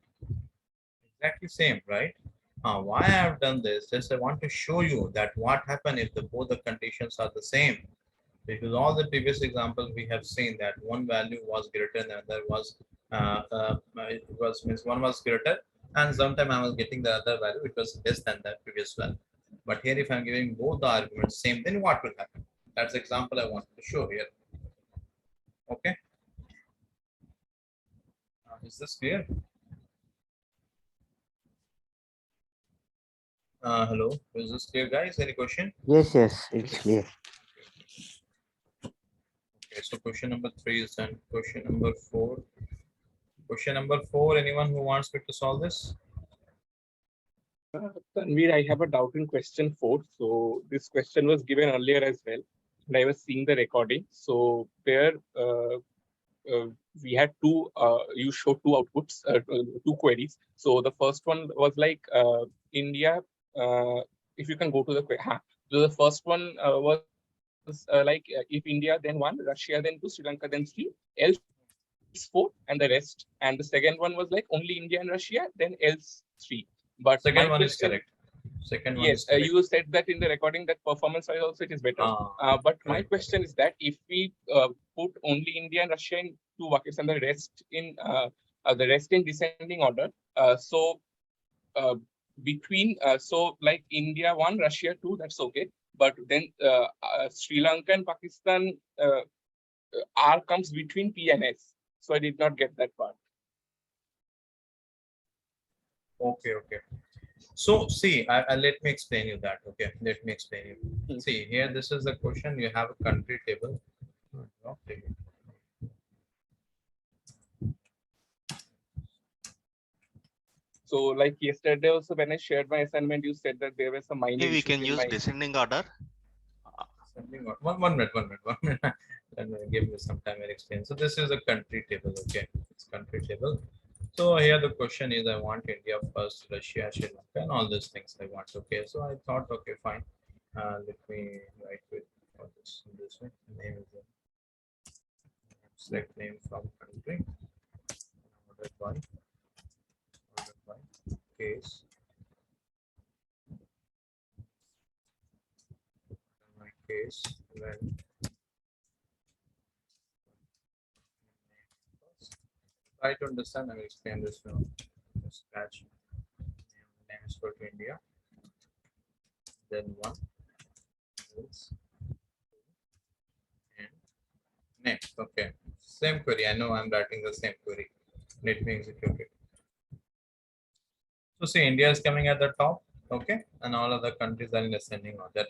Exactly same, right? Why I have done this? Just I want to show you that what happen if both the conditions are the same. Because all the previous examples we have seen that one value was greater than another was it was means one was greater and sometime I was getting the other value it was less than that previous value. But here if I'm giving both the arguments same, then what will happen? That's the example I wanted to show here. Okay. Is this clear? Hello, is this clear, guys? Any question? Yes, it's clear. Okay, so question number 3 is done. Question number 4. Question number 4. Anyone who wants me to solve this? Tanvir, I have a doubt in question 4. So this question was given earlier as well, and I was seeing the recording. So there we had two. You showed two outputs, two queries. So the first one was like India. If you can go to the so the first one was like if India then 1, Russia then 2, Sri Lanka then 3, else 4, and the rest. And the second one was like only India and Russia, then else 3. But Second one is correct. Second one is correct. you said that in the recording that performance-wise also it is better. But my question is that if we put only India and Russia in 2 buckets and the rest in descending order, so between so like India 1, Russia 2, that's okay. But then Sri Lanka and Pakistan R comes between P and S. So I did not get that part. Okay. So see, let me explain you that. Okay, let me explain you. See here, this is the question. You have a country table. So like yesterday also when I shared my assignment, you said that there were some minor We issues can in use my... descending order. One minute. Give me some time. I'll explain. So this is a country table. Okay, it's country table. So here the question is, I want India first, Russia, Sri Lanka, and all these things I want. Okay, so I thought, okay, fine. Let me write with this way. Name is select name from country. Ordered by case. My case when try to understand. I will explain this now. Scratch name is for India. Then 1 else and next. Okay, same query. I know I'm writing the same query. Let me execute it. So see, India is coming at the top. Okay, and all other countries are in ascending order.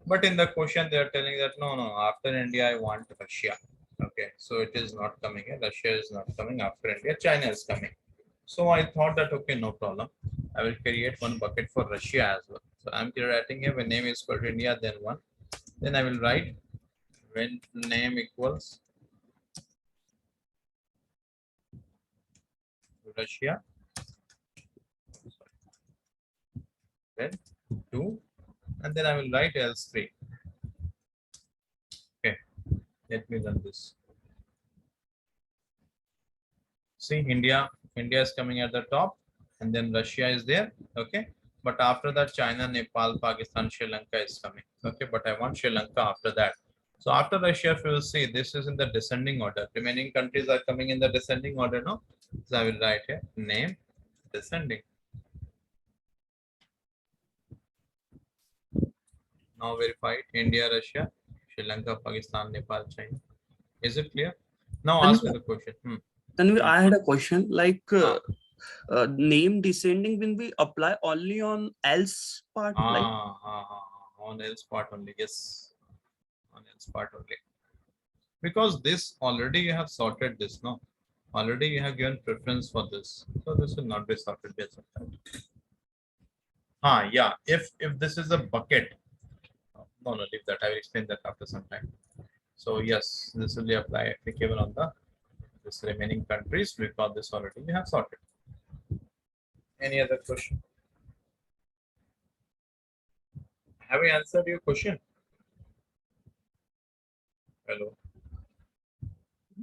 But in the question, they are telling that no, after India, I want Russia. Okay, so it is not coming here. Russia is not coming after India. China is coming. So I thought that, okay, no problem. I will create one bucket for Russia as well. So I'm writing here when name is equal to India, then 1. Then I will write when name equals Russia, then 2, and then I will write else 3. Okay, let me run this. See, India is coming at the top, and then Russia is there. Okay, but after that, China, Nepal, Pakistan, Sri Lanka is coming. Okay, but I want Sri Lanka after that. So after Russia, if you will see, this is in the descending order. Remaining countries are coming in the descending order, no? So I will write here name descending. Now verified India, Russia, Sri Lanka, Pakistan, Nepal, China. Is it clear? Now ask me the question. Then I had a question like name descending when we apply only on else part. On else part only. Yes, on else part only. Because this already you have sorted this, no? Already you have given preference for this, so this will not be sorted based on that. Yeah. If this is a bucket, No, no, leave that. I will explain that after some time. So yes, this will be applicable on the this remaining countries. We got this already. We have sorted. Any other question? Have we answered your question? Hello.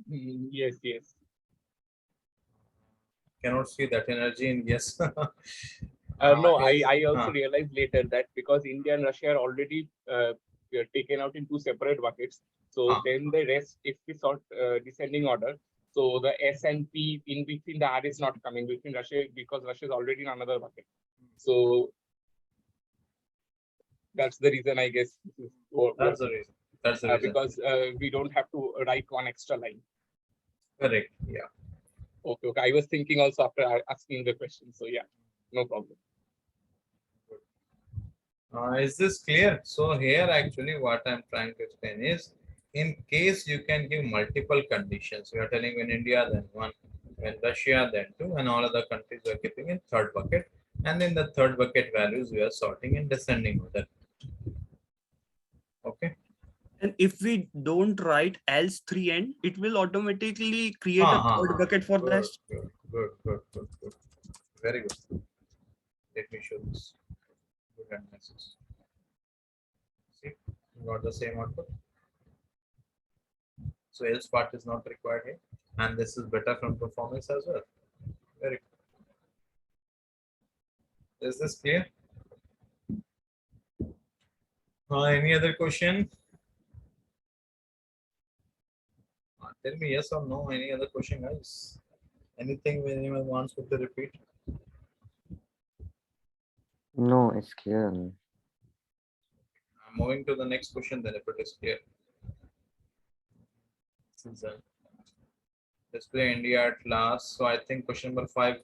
Yes, yes. Cannot see that energy in yes. No, I also uh, realized later that because India and Russia are already were taken out in two separate buckets. So then the rest, if we sort descending order, so the S and P in between the R is not coming between Russia because Russia is already in another bucket. So that's the reason, I guess. That's the reason. That's the reason. Because we don't have to write one extra line. Correct. Yeah. Okay, okay. I was thinking also after asking the question. So yeah, no problem. Is this clear? So here actually what I'm trying to explain is, in case you can give multiple conditions, we are telling when India then one, when Russia then two, and all other countries are keeping in third bucket, and in the third bucket values we are sorting in descending order. Okay. And if we don't write else 3 end, it will automatically create a third bucket for good, that. good. Very good. Let me show this. Good analysis. See, you got the same output. So else part is not required here, and this is better from performance as well. Very good. Is this clear? Any other question? Tell me yes or no. Any other question, guys? Anything anyone wants me to repeat? No, it's clear. I'm moving to the next question then if it is clear. Display India at last. So I think question number 5.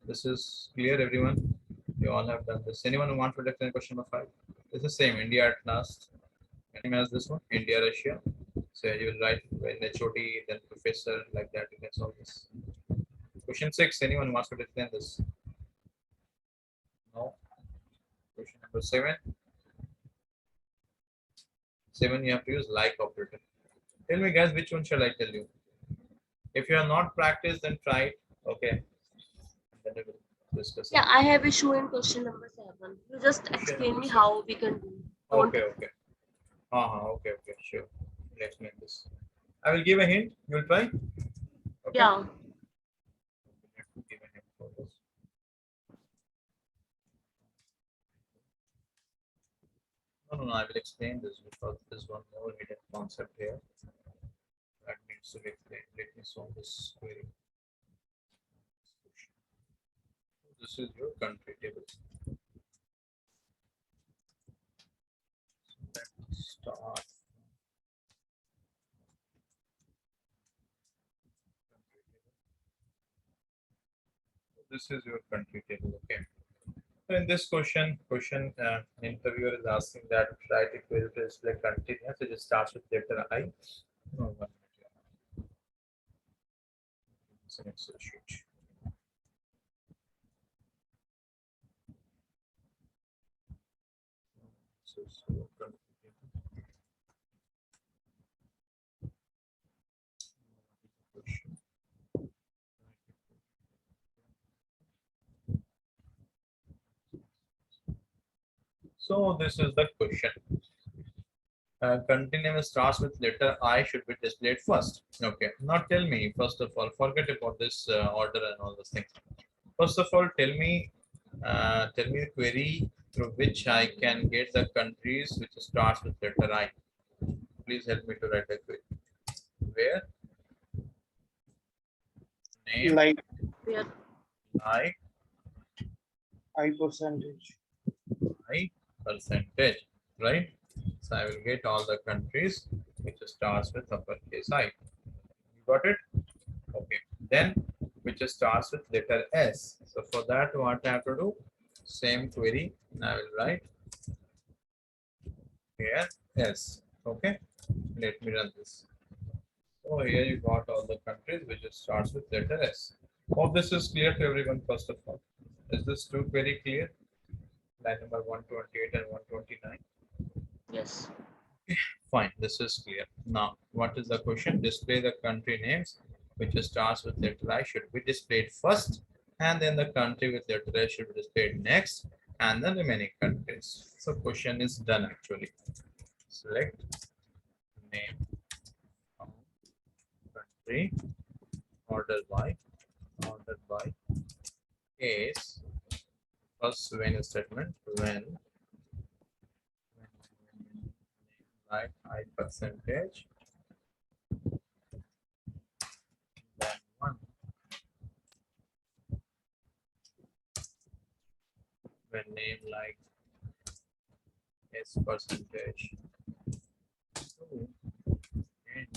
This is clear, everyone. You all have done this. Anyone who wants to explain question number 5? It's the same. India at last. Same as this one. India, Russia. So you will write when HOD, then professor, like that. You can solve this. Question 6. Anyone who wants to explain this? No. Question number 7. 7, you have to use like operator. Tell me, guys, which one shall I tell you? If you are not practiced, then try it. Okay. Then we will discuss it. Yeah, I have issue in question number 7. You just explain me how we can do. Okay. Okay, sure. Let's make this. I will give a hint. You will try? Okay. Yeah. Give a hint for this. No, I will explain this because there's one more hidden concept here that needs to be explained. Let me solve this query. This is your country table. So let's start. This is your country table. Okay. So in this question, interviewer is asking that write a query to display country. So it starts with letter I. No, 1 minute. It's an Excel sheet. So this is the question. Country name starts with letter I should be displayed first. Okay. Now tell me, first of all, forget about this order and all those things. First of all, tell me the query through which I can get the countries which starts with letter I. Please help me to write a query. Where? Name. Like Where? I percentage. I percentage, right? So I will get all the countries which starts with uppercase I. You got it? Okay. Then which starts with letter S. So for that, what I have to do? Same query. I will write here S. Okay. Let me run this. So here you got all the countries which starts with letter S. Hope this is clear to everyone. First of all, is this too very clear? Line number 128 and 129. Yes. Fine, this is clear. Now, what is the question? Display the country names which starts with letter I should be displayed first, and then the country with letter I should be displayed next, and the remaining countries. So question is done actually. Select name of country, ordered by case. First when statement, when like I percentage, then one. When name like S percentage, two, and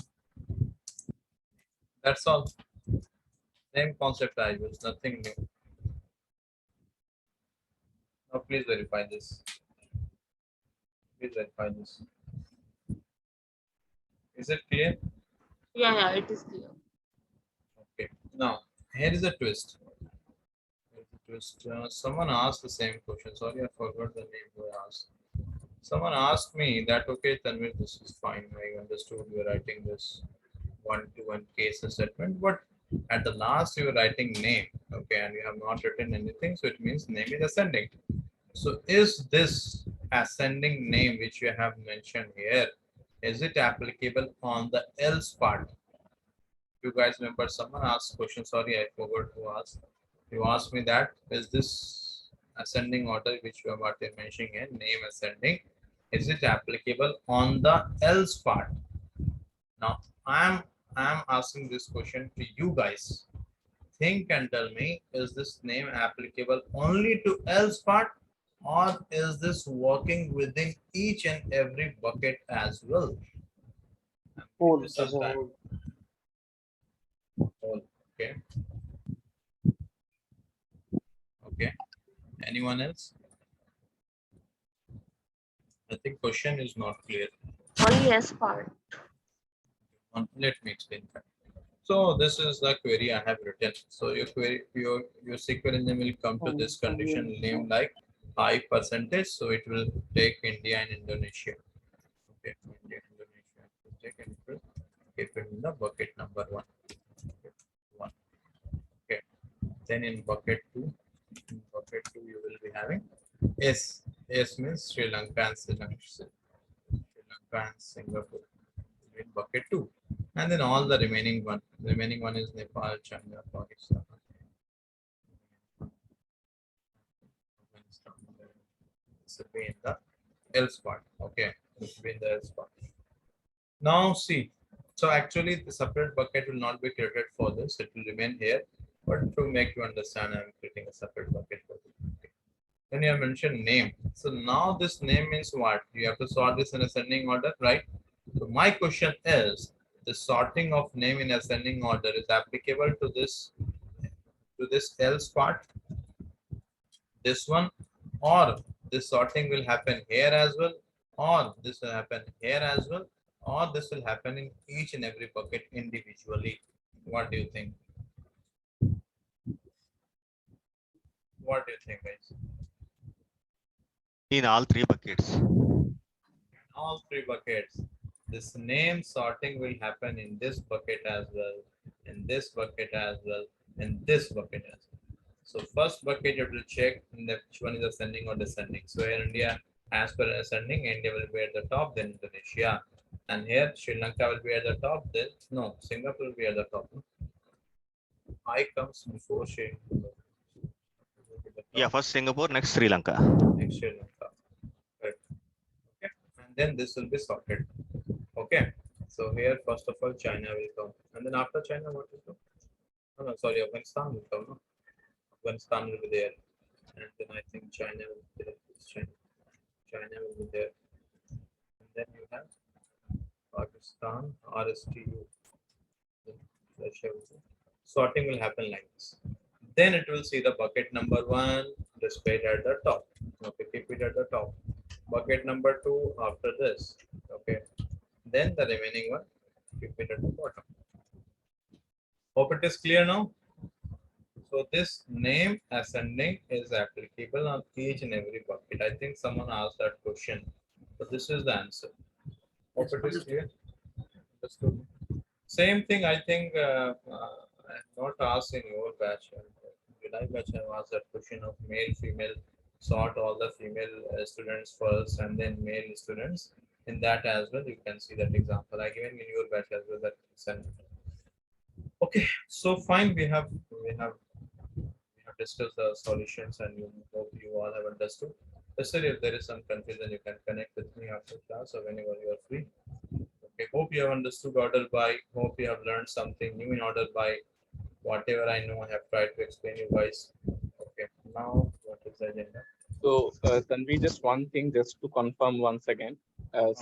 that's all. Same concept I use, nothing new. Now please verify this. Please verify this. Is it clear? Yeah, it is clear. Okay. Now here is a twist. Someone asked the same question. Sorry, I forgot the name who asked. Someone asked me that, okay, Tanvir, this is fine. I understood you're writing this one-to-one case statement, but at the last you are writing name, okay, and you have not written anything, so it means name is ascending. So is this ascending name which you have mentioned here, is it applicable on the else part? You guys remember someone asked question, sorry, I forgot to ask. You asked me that, is this ascending order which you are mentioning here, name ascending, is it applicable on the else part? Now I'm asking this question to you guys. Think and tell me, is this name applicable only to else part, or is this working within each and every bucket as well? Whole as a Sometime. whole. Okay. Okay. Anyone else? I think question is not clear. Only S part. Let me explain that. So this is the query I have written. So your query, your SQL engine will come to this condition name like high percentage. So it will take India and Indonesia. Okay, India, Indonesia. Take and it will keep it in the bucket number one. Okay, one. Okay. Then in bucket two you will be having S. S means Sri Lanka and Singapore. In bucket two. And then all the remaining one. The remaining one is Nepal, China, Pakistan. This will be in the else part. Okay, this will be in the else part. Now see, so actually the separate bucket will not be created for this. It will remain here. But to make you understand, I'm creating a separate bucket for this. Okay. Then you have mentioned name. So now this name means what? You have to sort this in ascending order, right? So my question is, the sorting of name in ascending order is applicable to this else part, this one, or this sorting will happen here as well, or this will happen here as well, or this will happen in each and every bucket individually. What do you think? What do you think, guys? In all three buckets. All three buckets. This name sorting will happen in this bucket as well, in this bucket as well, in this bucket as well. So first bucket you will check in that which one is ascending or descending. So here India, as per ascending, India will be at the top, then Indonesia. And here Sri Lanka will be at the top, then no, Singapore will be at the top. I comes before Sri Lanka. Yeah, first Singapore, next Sri Lanka. Next Sri Lanka. Right. Okay. And then this will be sorted. Okay. So here first of all China will come. And then after China, what will come? Oh, no, sorry, Afghanistan will come. No? Afghanistan will be there, and then I think China will be there. China will be there, and then you have Pakistan, RSTU, Russia. Sorting will happen like this. Then it will see the bucket number one displayed at the top. Okay, keep it at the top. Bucket number two after this. Okay, then the remaining one keep it at the bottom. Hope it is clear now. So this name ascending is applicable on each and every bucket. I think someone asked that question, but this is the answer. Hope it is clear. Understood. Same thing, I think, I have not asked in your batch. July batch, I have asked that question of male, female, sort all the female students first and then male students. In that as well, you can see that example. I given in your batch as well that send. Okay, so fine, we have discussed the solutions and you hope you all have understood. Still, if there is some confusion, you can connect with me after class or whenever you are free. Okay, hope you have understood order by, hope you have learned something new in order by. Whatever I know, I have tried to explain you guys. Okay, now what is the agenda? So Tanvi, just one thing, just to confirm once again.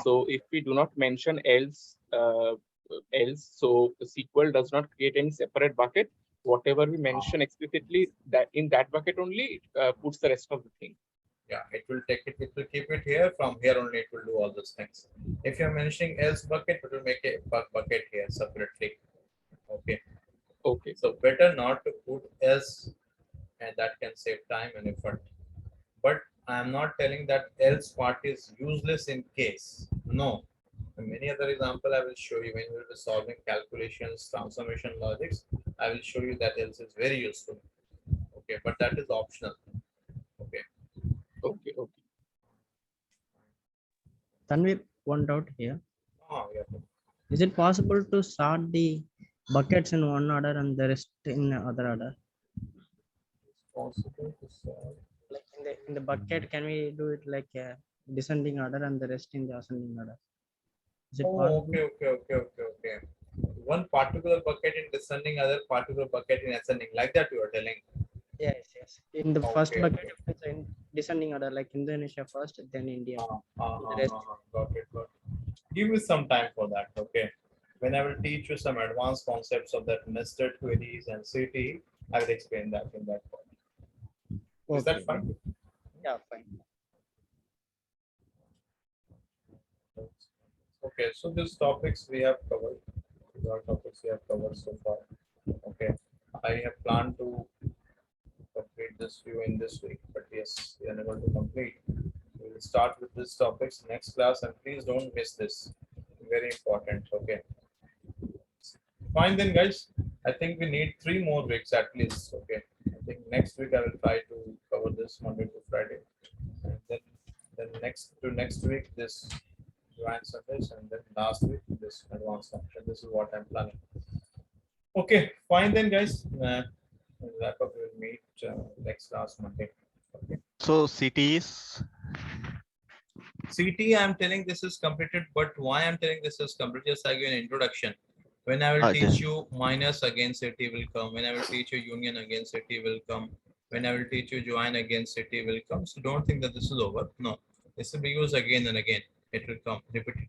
So if we do not mention else, so the SQL does not create any separate bucket. Whatever we mention explicitly, that in that bucket only puts the rest of the thing. Yeah, it will take it, it will keep it here. From here only, it will do all those things. If you're mentioning else bucket, it will make a bucket here separately. Okay. Okay. So better not to put else, and that can save time and effort. But I am not telling that else part is useless in case. No. In many other example, I will show you when we will be solving calculations, transformation logics. I will show you that else is very useful. Okay, but that is optional. Okay. Okay. Okay. Tanvi, one doubt here. Oh, yeah. Is it possible to sort the buckets in one order and the rest in other order? It's possible to solve. Like in the bucket, can we do it like a descending order and the rest in the ascending order? Is it Oh, possible? okay. One particular bucket in descending, other particular bucket in ascending. Like that you are telling. Yes. In the first Okay, bucket, okay. it's in descending order, like Indonesia first, then India. The rest. Got it. Give me some time for that. Okay. When I will teach you some advanced concepts of that nested queries and CT, I will explain that in that point. Is that fine? Yeah, fine. Okay, so these topics we have covered. These are topics we have covered so far. Okay. I have planned to complete this view in this week, but yes, we are unable to complete. We will start with these topics next class, and please don't miss this. Very important. Okay. Fine then, guys. I think we need 3 more weeks at least. Okay. I think next week I will try to cover this Monday to Friday, and then next week this joint surface, and then last week this advanced function. This is what I'm planning. Okay. Fine then, guys. We'll wrap up. We'll meet next class Monday. Okay. So CT is CT, I'm telling this is completed, but why I'm telling this is completed? Just I give an introduction. When I will Okay. teach you minus, again CT will come. When I will teach you union, again CT will come. When I will teach you join, again CT will come. So don't think that this is over. No, this will be used again and again. It will come repeatedly.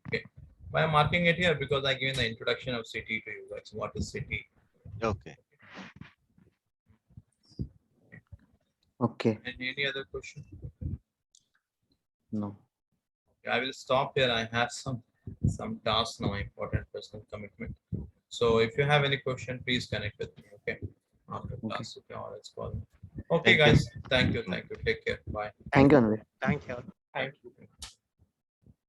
Okay. Why I'm marking it here? Because I given the introduction of CT to you guys. What is CT? okay. Okay. Any other question? No. I will stop here. I have some tasks now, important personal commitment. So if you have any question, please connect with me. Okay. After class, okay, or let's call. Okay, Thank you. guys. Thank you. Take care. Bye. Thank you, Anil. Thank you. Thank you.